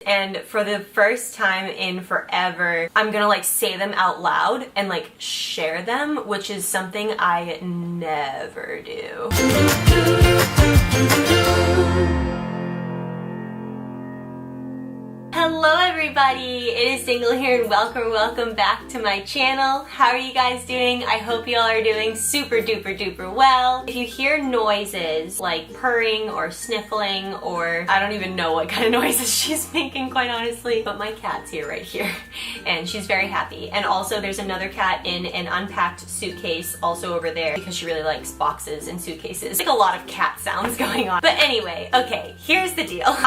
And for the first time in forever, I'm gonna like say them out loud and like share them, which is something I never do. Hello everybody, it is Dingle here and welcome back to my channel. How are you guys doing? I hope you all are doing super duper well. If you hear noises like purring or sniffling or I don't even know what kind of noises she's making, quite honestly, but my cat's here right here and she's very happy. And also there's another cat in an unpacked suitcase also over there because she really likes boxes and suitcases. Like a lot of cat sounds going on. But anyway, okay, here's the deal. It's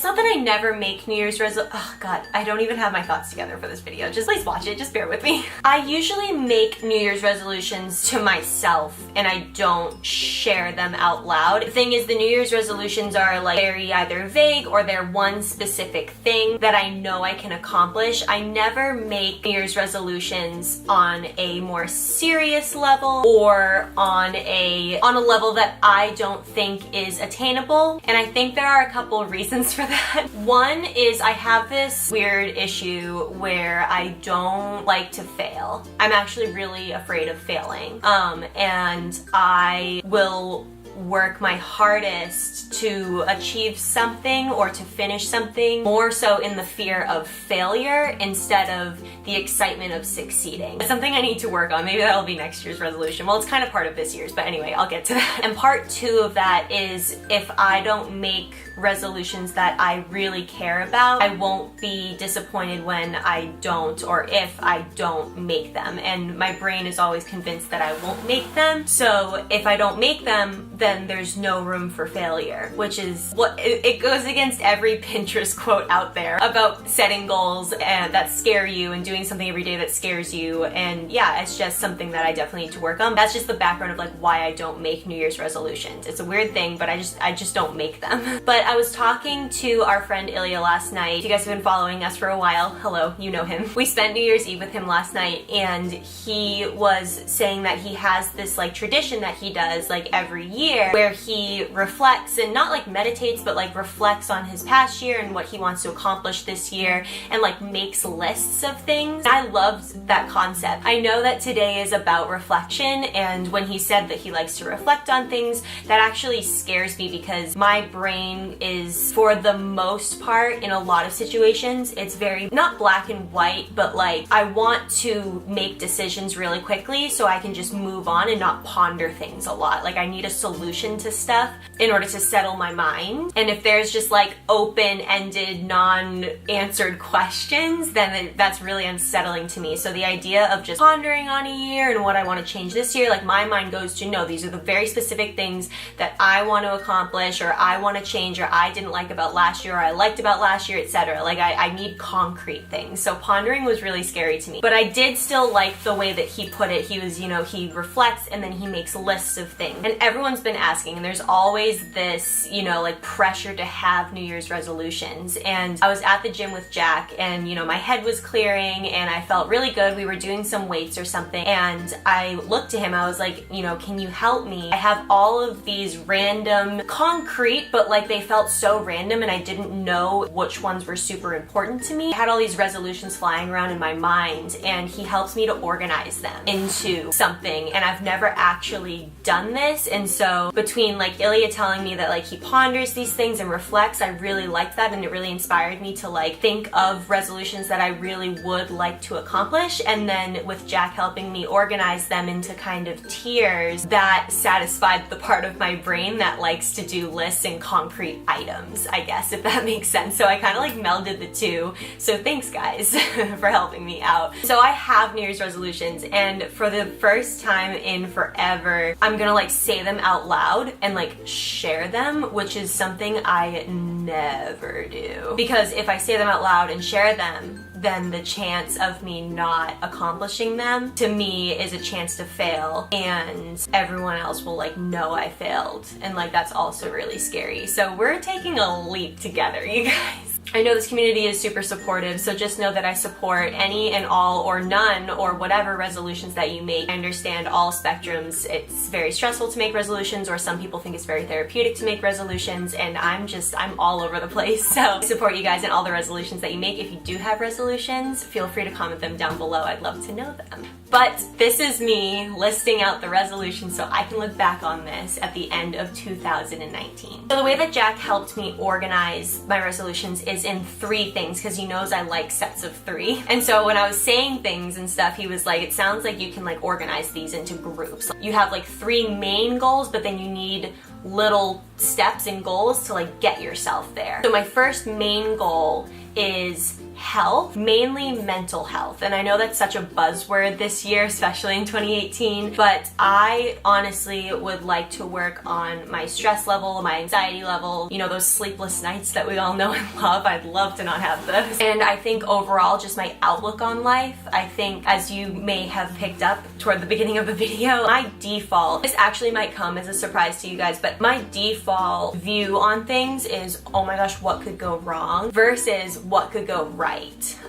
not that I never make New Year's resolutions. Oh god, I don't even have my thoughts together for this video. Just please watch it, just bear with me. I usually make New Year's resolutions to myself and I don't share them out loud. The thing is, the New Year's resolutions are like very either vague or they're one specific thing that I know I can accomplish. I never make New Year's resolutions on a more serious level or on a level that I don't think is attainable. And I think there are a couple of reasons for that. One is I have this weird issue where I don't like to fail. I'm actually really afraid of failing. And I will work my hardest to achieve something or to finish something, more so in the fear of failure instead of the excitement of succeeding. It's something I need to work on. Maybe that'll be next year's resolution. Well, it's kind of part of this year's, but anyway, I'll get to that. And part two of that is if I don't make resolutions that I really care about, I won't be disappointed when I don't, or if I don't make them. And my brain is always convinced that I won't make them. So if I don't make them, then there's no room for failure, which is what it goes against every Pinterest quote out there about setting goals and that scare you and doing something every day that scares you. And yeah, it's just something that I definitely need to work on. That's just the background of like why I don't make New Year's resolutions. It's a weird thing, but I just don't make them. But I was talking to our friend Ilya last night. If you guys have been following us for a while, hello, you know him. We spent New Year's Eve with him last night and he was saying that he has this like tradition that he does like every year where he reflects and not like meditates, but like reflects on his past year and what he wants to accomplish this year and like makes lists of things. I loved that concept. I know that today is about reflection, and when he said that he likes to reflect on things, that actually scares me because my brain is, for the most part, in a lot of situations, it's very not black and white, but like I want to make decisions really quickly so I can just move on and not ponder things a lot. Like I need a solution to stuff in order to settle my mind. And if there's just like open-ended, non-answered questions, then that's really unsettling to me. So the idea of just pondering on a year and what I want to change this year, like my mind goes to no, these are the very specific things that I want to accomplish or I want to change or I didn't like about last year or I liked about last year, etc. Like I need concrete things. So pondering was really scary to me. But I did still like the way that he put it. He was, he reflects and then he makes lists of things. And everyone's been asking, and there's always this, like pressure to have New Year's resolutions. And I was at the gym with Jack and, my head was clearing and I felt really good. We were doing some weights or something. And I looked to him, I was like, can you help me? I have all of these random concrete, but like they felt so random and I didn't know which ones were super important to me. I had all these resolutions flying around in my mind and he helps me to organize them into something. And I've never actually done this. And so between like Ilya telling me that like he ponders these things and reflects, I really liked that and it really inspired me to like think of resolutions that I really would like to accomplish. And then with Jack helping me organize them into kind of tiers, that satisfied the part of my brain that likes to do lists and concrete items, I guess, if that makes sense. So I kind of like melded the two. So thanks guys for helping me out. So I have New Year's resolutions and for the first time in forever, I'm gonna like say them out loud and like share them, which is something I never do. Because if I say them out loud and share them, then the chance of me not accomplishing them to me is a chance to fail and everyone else will like know I failed, and like that's also really scary. So we're taking a leap together, you guys. I know this community is super supportive, so just know that I support any and all or none or whatever resolutions that you make. I understand all spectrums. It's very stressful to make resolutions, or some people think it's very therapeutic to make resolutions, and I'm all over the place. So I support you guys in all the resolutions that you make. If you do have resolutions, feel free to comment them down below. I'd love to know them. But this is me listing out the resolutions so I can look back on this at the end of 2019. So the way that Jack helped me organize my resolutions is in 3 things, because he knows I like sets of 3. And so when I was saying things and stuff, he was like, it sounds like you can like organize these into groups. You have like 3 main goals, but then you need little steps and goals to like get yourself there. So my first main goal is health, mainly mental health. And I know that's such a buzzword this year, especially in 2018, but I honestly would like to work on my stress level, my anxiety level, you know, those sleepless nights that we all know and love. I'd love to not have those. And I think overall, just my outlook on life, I think, as you may have picked up toward the beginning of the video, my default, this actually might come as a surprise to you guys, but my default view on things is, oh my gosh, what could go wrong versus what could go right.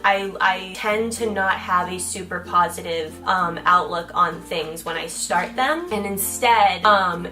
I tend to not have a super positive outlook on things when I start them, and instead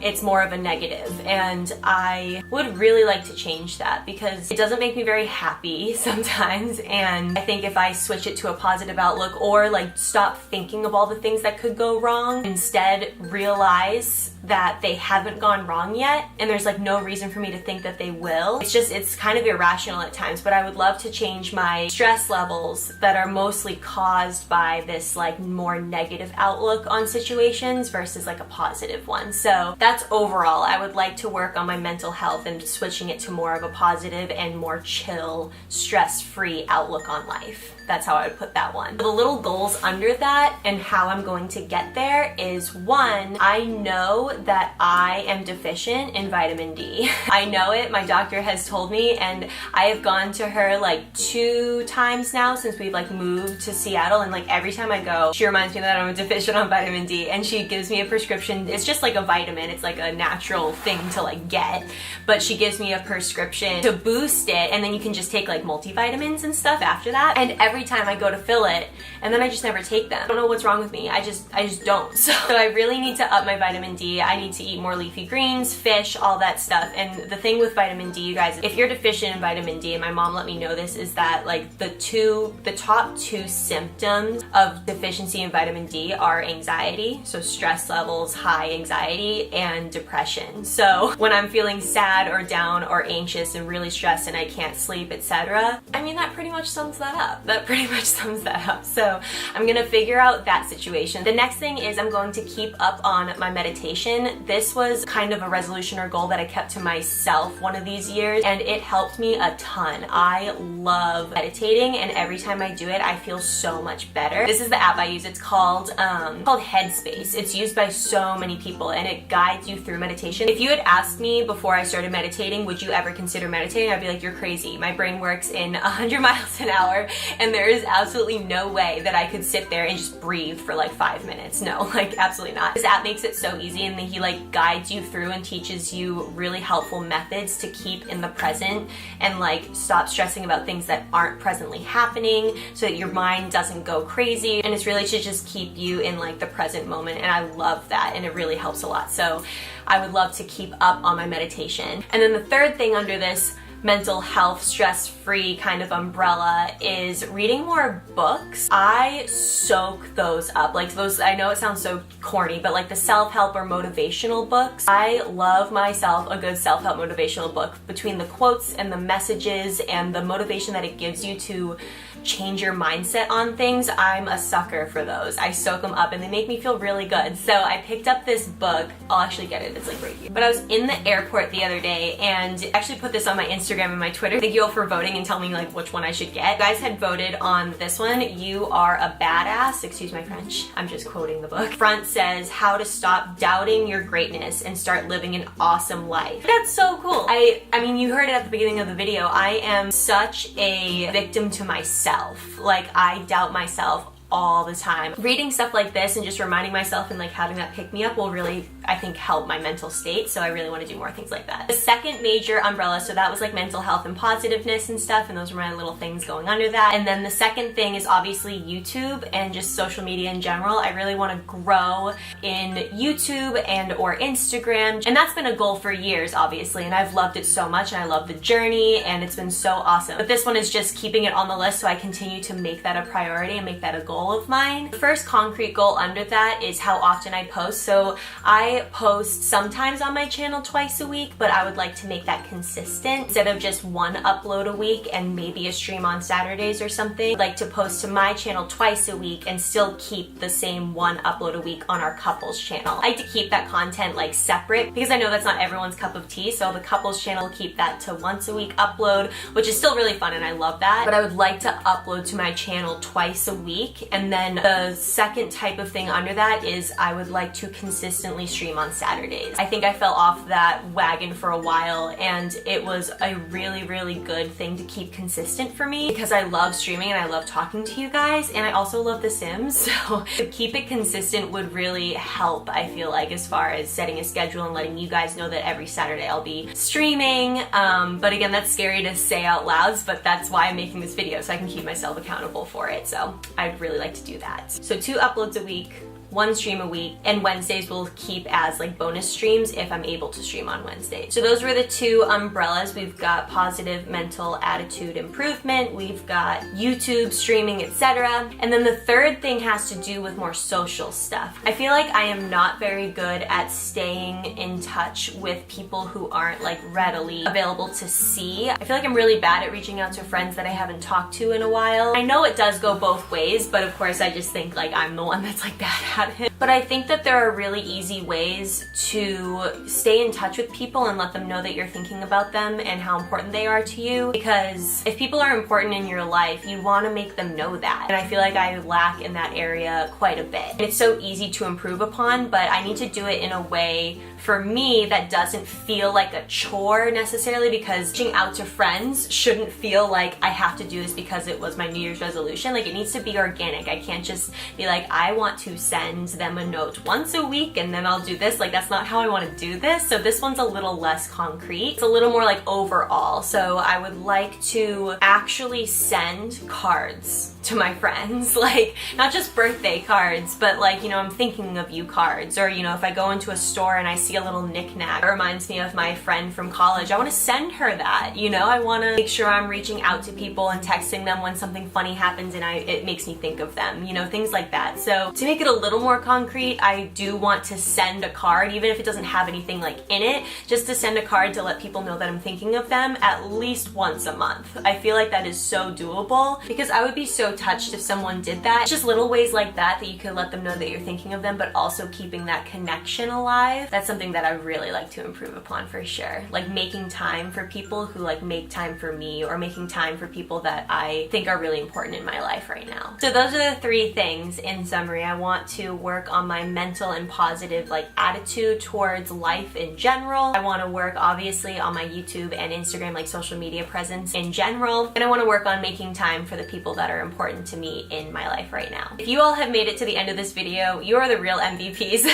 it's more of a negative, and I would really like to change that because it doesn't make me very happy sometimes. And I think if I switch it to a positive outlook, or like stop thinking of all the things that could go wrong, instead realize that they haven't gone wrong yet, and there's like no reason for me to think that they will. It's kind of irrational at times, but I would love to change my stress levels that are mostly caused by this like more negative outlook on situations versus like a positive one. So that's overall. I would like to work on my mental health and switching it to more of a positive and more chill, stress-free outlook on life. That's how I would put that one. The little goals under that and how I'm going to get there is, 1, I know that I am deficient in vitamin D. I know it, my doctor has told me, and I have gone to her like 2 times now since we've like moved to Seattle, and like every time I go, she reminds me that I'm deficient on vitamin D, and she gives me a prescription. It's just like a vitamin, it's like a natural thing to like get, but she gives me a prescription to boost it, and then you can just take like multivitamins and stuff after that. And every time I go to fill it, and then I just never take them. I don't know what's wrong with me. I just don't. So I really need to up my vitamin D. I need to eat more leafy greens, fish, all that stuff. And the thing with vitamin D, you guys, if you're deficient in vitamin D, and my mom let me know this, is that like the top 2 symptoms of deficiency in vitamin D are anxiety, so stress levels, high anxiety, and depression. So when I'm feeling sad or down or anxious and really stressed and I can't sleep, etc., I mean, that pretty much sums that up. So I'm gonna figure out that situation. The next thing is I'm going to keep up on my meditation. This was kind of a resolution or goal that I kept to myself one of these years, and it helped me a ton. I love meditating, and every time I do it, I feel so much better. This is the app I use. It's called Headspace. It's used by so many people, and it guides you through meditation. If you had asked me before I started meditating, would you ever consider meditating? I'd be like, you're crazy. My brain works in 100 miles an hour, and there is absolutely no way that I could sit there and just breathe for like 5 minutes. No, like absolutely not. This app makes it so easy, and then he like guides you through and teaches you really helpful methods to keep in the present and like stop stressing about things that aren't presently happening so that your mind doesn't go crazy. And it's really to just keep you in like the present moment, and I love that, and it really helps a lot. So I would love to keep up on my meditation. And then the third thing under this mental health, stress-free kind of umbrella is reading more books. I soak those up. Like those, I know it sounds so corny, but like the self-help or motivational books. I love myself a good self-help motivational book. Between the quotes and the messages and the motivation that it gives you to change your mindset on things, I'm a sucker for those. I soak them up and they make me feel really good. So I picked up this book. I'll actually get it. It's like right here. But I was in the airport the other day and actually put this on my Instagram and my Twitter. Thank you all for voting and telling me like which one I should get. You guys had voted on this one. You Are a Badass. Excuse my French. I'm just quoting the book. Front says how to stop doubting your greatness and start living an awesome life. That's so cool. I mean, you heard it at the beginning of the video. I am such a victim to myself. Like I doubt myself all the time. Reading stuff like this and just reminding myself and like having that pick me up will really, I think, help my mental state. So I really want to do more things like that. The second major umbrella, so that was like mental health and positiveness and stuff, and those were my little things going under that. And then the second thing is obviously YouTube and just social media in general. I really want to grow in YouTube and or Instagram, and that's been a goal for years, obviously, and I've loved it so much, and I love the journey, and it's been so awesome. But this one is just keeping it on the list so I continue to make that a priority and make that a goal of mine. The first concrete goal under that is how often I post. So I post sometimes on my channel twice a week, but I would like to make that consistent. Instead of just one upload a week and maybe a stream on Saturdays or something, I'd like to post to my channel twice a week and still keep the same one upload a week on our couples channel. I like to keep that content like separate because I know that's not everyone's cup of tea, so the couples channel will keep that to once a week upload, which is still really fun and I love that. But I would like to upload to my channel twice a week. And then the second type of thing under that is I would like to consistently stream on Saturdays. I think I fell off that wagon for a while, and it was a really, really good thing to keep consistent for me because I love streaming and I love talking to you guys, and I also love The Sims, so to keep it consistent would really help, I feel like, as far as setting a schedule and letting you guys know that every Saturday I'll be streaming. But again, that's scary to say out loud, but that's why I'm making this video, so I can keep myself accountable for it. So I'd really like to do that. So 2 uploads a week, 1 stream a week, and Wednesdays will keep as like bonus streams if I'm able to stream on Wednesdays. So those were the 2 umbrellas. We've got positive mental attitude improvement, we've got YouTube, streaming, etc. And then the third thing has to do with more social stuff. I feel like I am not very good at staying in touch with people who aren't like readily available to see. I feel like I'm really bad at reaching out to friends that I haven't talked to in a while. I know it does go both ways, but of course I just think like I'm the one that's like bad at it. But I think that there are really easy ways to stay in touch with people and let them know that you're thinking about them and how important they are to you. Because if people are important in your life, you want to make them know that. And I feel like I lack in that area quite a bit. It's so easy to improve upon, but I need to do it in a way for me that doesn't feel like a chore necessarily, because reaching out to friends shouldn't feel like I have to do this because it was my New Year's resolution. Like, it needs to be organic. I can't just be like, I want to send them a note once a week and then I'll do this. Like, that's not how I want to do this. So this one's a little less concrete. It's a little more like overall. So I would like to actually send cards to my friends, like not just birthday cards, but like, you know, I'm thinking of you cards, or, you know, if I go into a store and I see a little knickknack, it reminds me of my friend from college, I want to send her that, you know, I want to make sure I'm reaching out to people and texting them when something funny happens and it makes me think of them, you know, things like that. So to make it a little more concrete, I do want to send a card, even if it doesn't have anything like in it, just to send a card to let people know that I'm thinking of them at least once a month. I feel like that is so doable because I would be so touched if someone did that. It's just little ways like that you could let them know that you're thinking of them, but also keeping that connection alive. That's something that I really like to improve upon for sure. Like making time for people who like make time for me, or making time for people that I think are really important in my life right now. So those are the 3 things in summary. I want to work on my mental and positive like attitude towards life in general. I want to work obviously on my YouTube and Instagram like social media presence in general, and I want to work on making time for the people that are important to me in my life right now. If you all have made it to the end of this video, you are the real MVPs.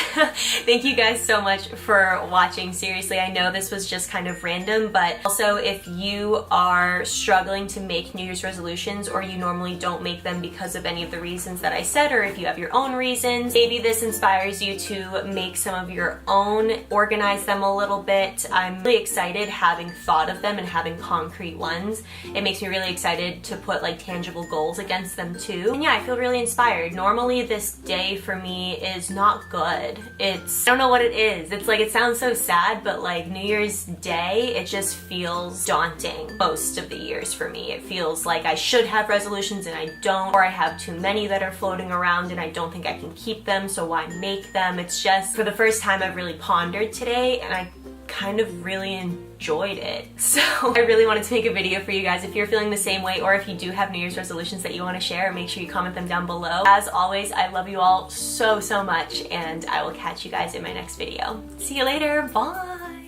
Thank you guys so much for watching. Seriously, I know this was just kind of random, but also if you are struggling to make New Year's resolutions, or you normally don't make them because of any of the reasons that I said, or if you have your own reasons, maybe this inspires you to make some of your own, organize them a little bit. I'm really excited having thought of them and having concrete ones. It makes me really excited to put like tangible goals against them too. And yeah, I feel really inspired. Normally this day for me is not good. I don't know what it is. It's like, it sounds so sad, but like New Year's Day, it just feels daunting most of the years for me. It feels like I should have resolutions and I don't, or I have too many that are floating around and I don't think I can keep them, so why make them? It's just, for the first time I've really pondered today, and I kind of really enjoyed it. So I really wanted to make a video for you guys. If you're feeling the same way, or if you do have New Year's resolutions that you want to share, make sure you comment them down below. As always, I love you all so much, and I will catch you guys in my next video. See you later. Bye.